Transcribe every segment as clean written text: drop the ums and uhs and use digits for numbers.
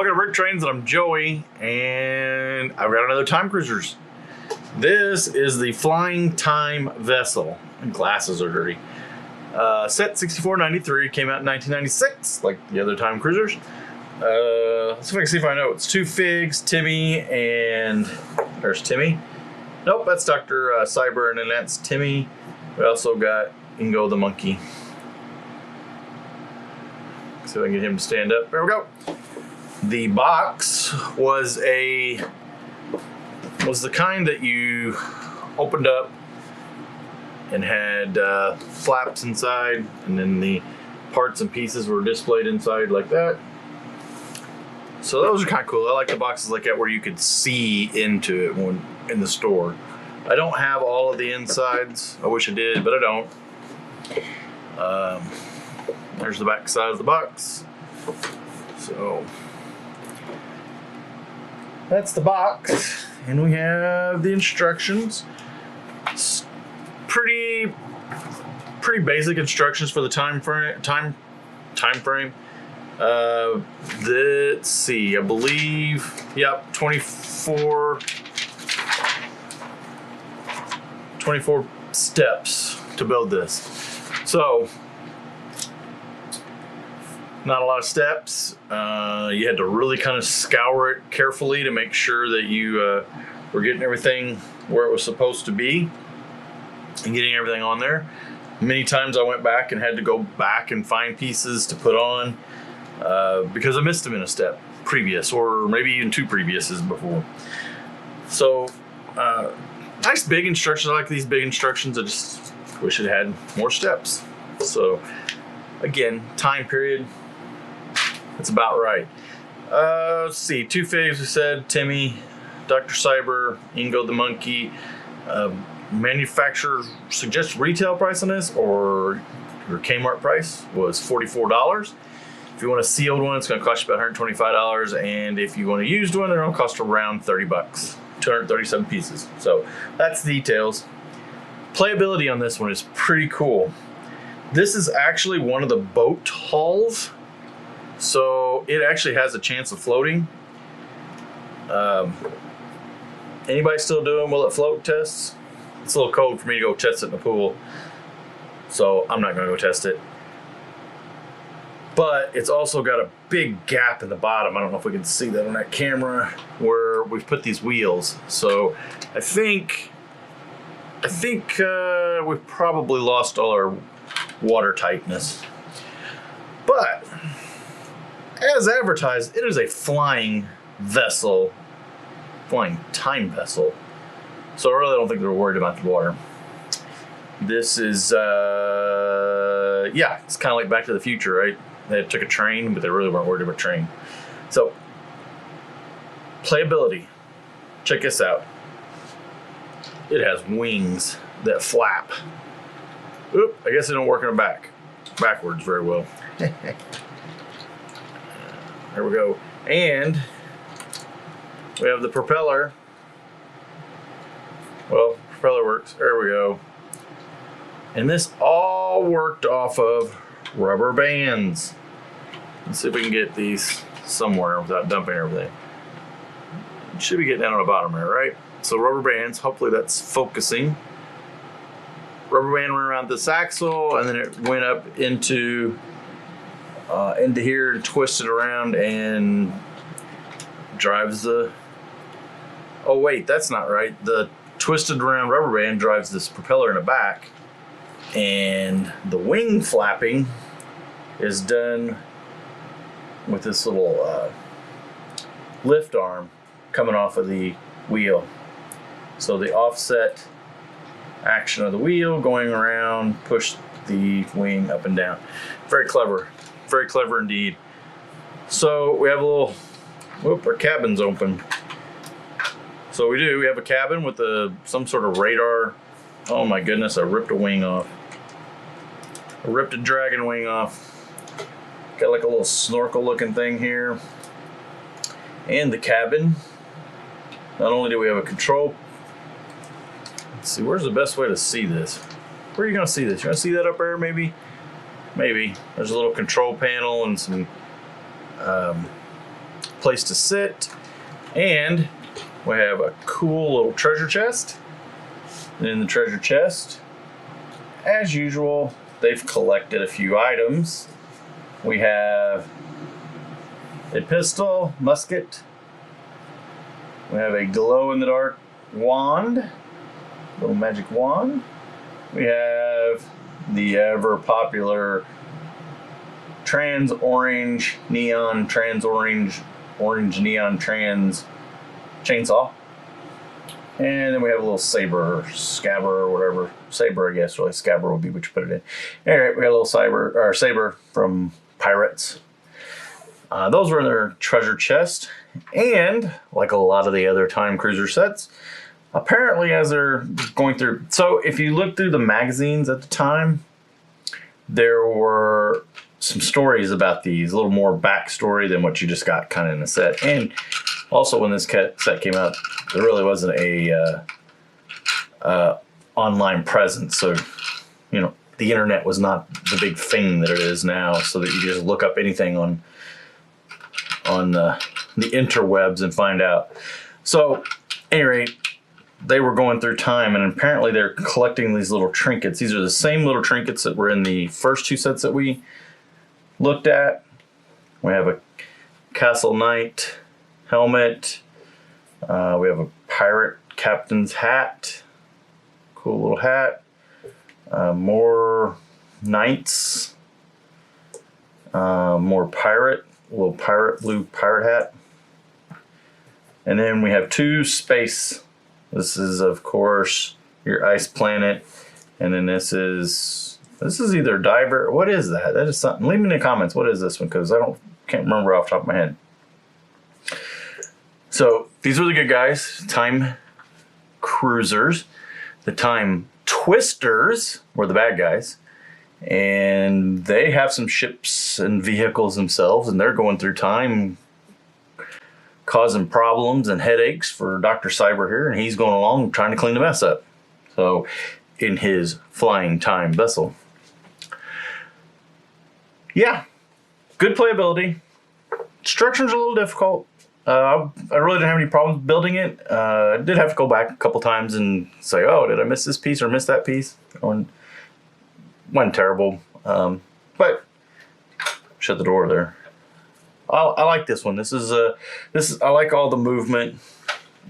Welcome to BrickTrains, and I'm Joey, and I've got another Time Cruisers. This is the Flying Time Vessel. My glasses are dirty. Set 6493, came out in 1996, like the other Time Cruisers. Let's see if I can see if I know. It's two Figs, Timmy, and there's Timmy. Nope, that's Dr. Cyber, and then that's Timmy. We also got Ingo the monkey. See if I can get him to stand up. There we go. The box was the kind that you opened up and had flaps inside, and then the parts and pieces were displayed inside like that. So those are kind of cool. I like the boxes like that where you could see into it when in the store. I don't have all of the insides. I wish I did, but I don't. There's the back side of the box. So that's the box, and we have the instructions. It's pretty basic instructions for the time frame. Let's see, I believe, yep, 24 steps to build this. So not a lot of steps. You had to really kind of scour it carefully to make sure that you were getting everything where it was supposed to be and getting everything on there. Many times I went back and had to go back and find pieces to put on because I missed them in a step previous, or maybe even two previouses before. So nice big instructions. I like these big instructions. I just wish it had more steps. So again, time period, it's about right. Let's see, two Figs, we said, Timmy, Dr. Cyber, Ingo the monkey. Manufacturer suggests retail price on this, or your Kmart price, was $44. If you want a sealed one, it's going to cost you about $125, and if you want a used one, they're going to cost around $30. 237 pieces. So that's the details. Playability on this one is pretty cool. This is actually one of the boat hulls, so it actually has a chance of floating. Anybody still doing will it float tests? It's a little cold for me to go test it in the pool, so I'm not going to go test it. But it's also got a big gap in the bottom. I don't know if we can see that on that camera, where we've put these wheels. So I think we've probably lost all our water tightness. But as advertised, it is a flying vessel, flying time vessel. So I really don't think they're worried about the water. This is, yeah, it's kind of like Back to the Future, right? They took a train, but they really weren't worried about a train. So, playability. Check this out. It has wings that flap. Oop, I guess they don't work in the backwards very well. There we go. And we have the propeller. Well, propeller works. There we go. And this all worked off of rubber bands. Let's see if we can get these somewhere without dumping everything. It should be getting down on the bottom there, right? So rubber bands, hopefully that's focusing. Rubber band went around this axle, and then it went up into here and twisted around and drives the, oh wait, that's not right. The twisted around rubber band drives this propeller in the back, and the wing flapping is done with this little lift arm coming off of the wheel. So the offset action of the wheel going around push the wing up and down. Very clever indeed. So we have a little, whoop, our cabin's open. So we have a cabin with some sort of radar. Oh my goodness, I ripped a wing off. I ripped a dragon wing off. Got like a little snorkel looking thing here. And the cabin. Not only do we have a control. Let's see, where's the best way to see this? Where are you gonna see this? You gonna see that up there maybe? Maybe. There's a little control panel and some place to sit, and we have a cool little treasure chest. And in the treasure chest, as usual, they've collected a few items. We have a pistol, musket. We have a glow-in-the-dark wand, little magic wand. We have the ever-popular orange neon trans chainsaw. And then we have a little saber, scabber, or whatever. Saber, I guess, really. Scabber would be what you put it in. Alright, we got a little saber from Pirates. Those were in their treasure chest. And, like a lot of the other Time Cruiser sets, apparently as they're going through... So, if you look through the magazines at the time, there were some stories about these, a little more backstory than what you just got kind of in the set. And also when this set came out, there really wasn't a online presence. So, you know, the internet was not the big thing that it is now, so that you just look up anything on the interwebs and find out. So, at any rate, they were going through time, and apparently they're collecting these little trinkets. These are the same little trinkets that were in the first two sets that we looked at. We have a Castle Knight helmet. We have a pirate captain's hat. Cool little hat. More knights. More pirate. Little blue pirate hat. And then we have two space. This is, of course, your ice planet. And then this is either diver. What is that? That is something. Leave me in the comments. What is this one? Because can't remember off the top of my head. So these were the good guys. Time Cruisers. The Time Twisters were the bad guys. And they have some ships and vehicles themselves, and they're going through time, causing problems and headaches for Dr. Cyber here, and he's going along trying to clean the mess up. So, in his flying time vessel. Yeah, good playability. Structure's a little difficult. I really didn't have any problems building it. I did have to go back a couple times and say, oh, did I miss this piece or miss that piece? Wasn't terrible, but shut the door there. I like this one. This is I like all the movement,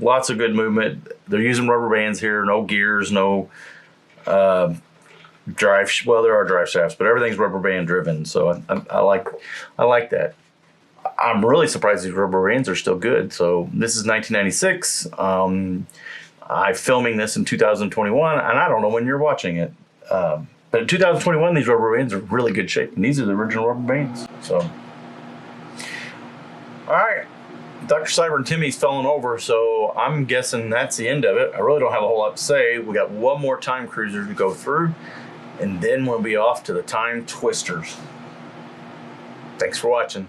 lots of good movement. They're using rubber bands here, no gears, no drive. Well, there are drive shafts, but everything's rubber band driven. So I like that. I'm really surprised these rubber bands are still good. So this is 1996. I'm filming this in 2021, and I don't know when you're watching it. But in 2021, these rubber bands are really good shape, and these are the original rubber bands. So, all right, Dr. Cyber and Timmy's falling over, so I'm guessing that's the end of it. I really don't have a whole lot to say. We got one more Time Cruiser to go through, and then we'll be off to the Time Twisters. Thanks for watching.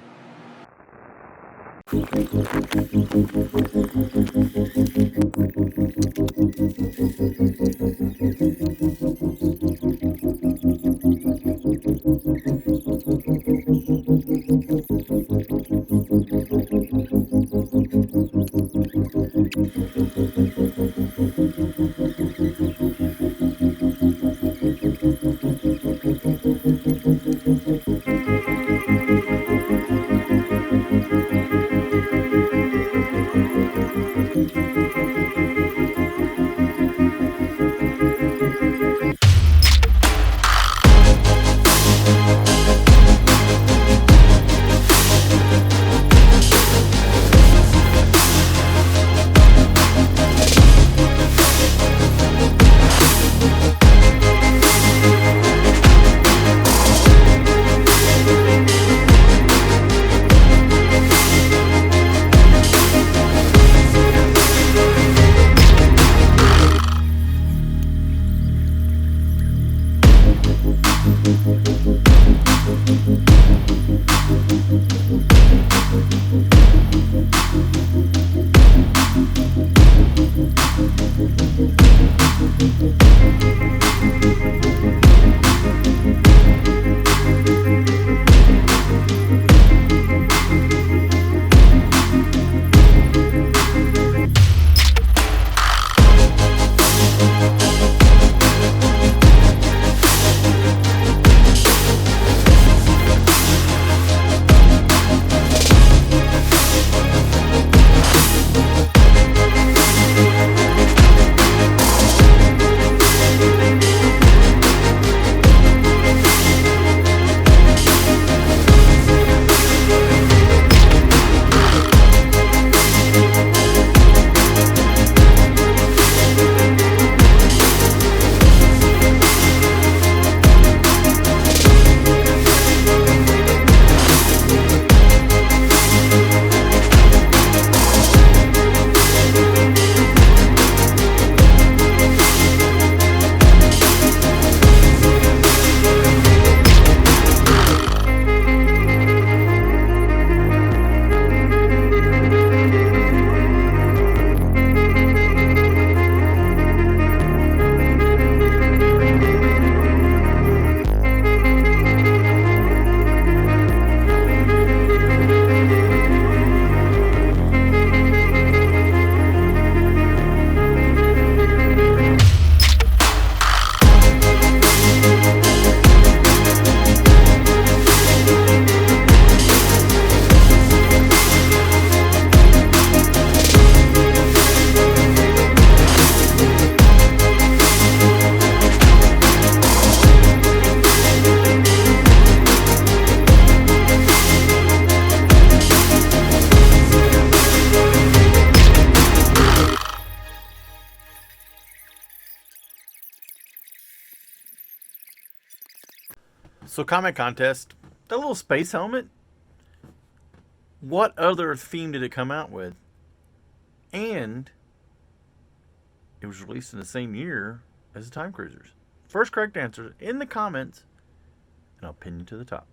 So comment contest, that little space helmet, what other theme did it come out with? And it was released in the same year as the Time Cruisers. First correct answer in the comments, and I'll pin you to the top.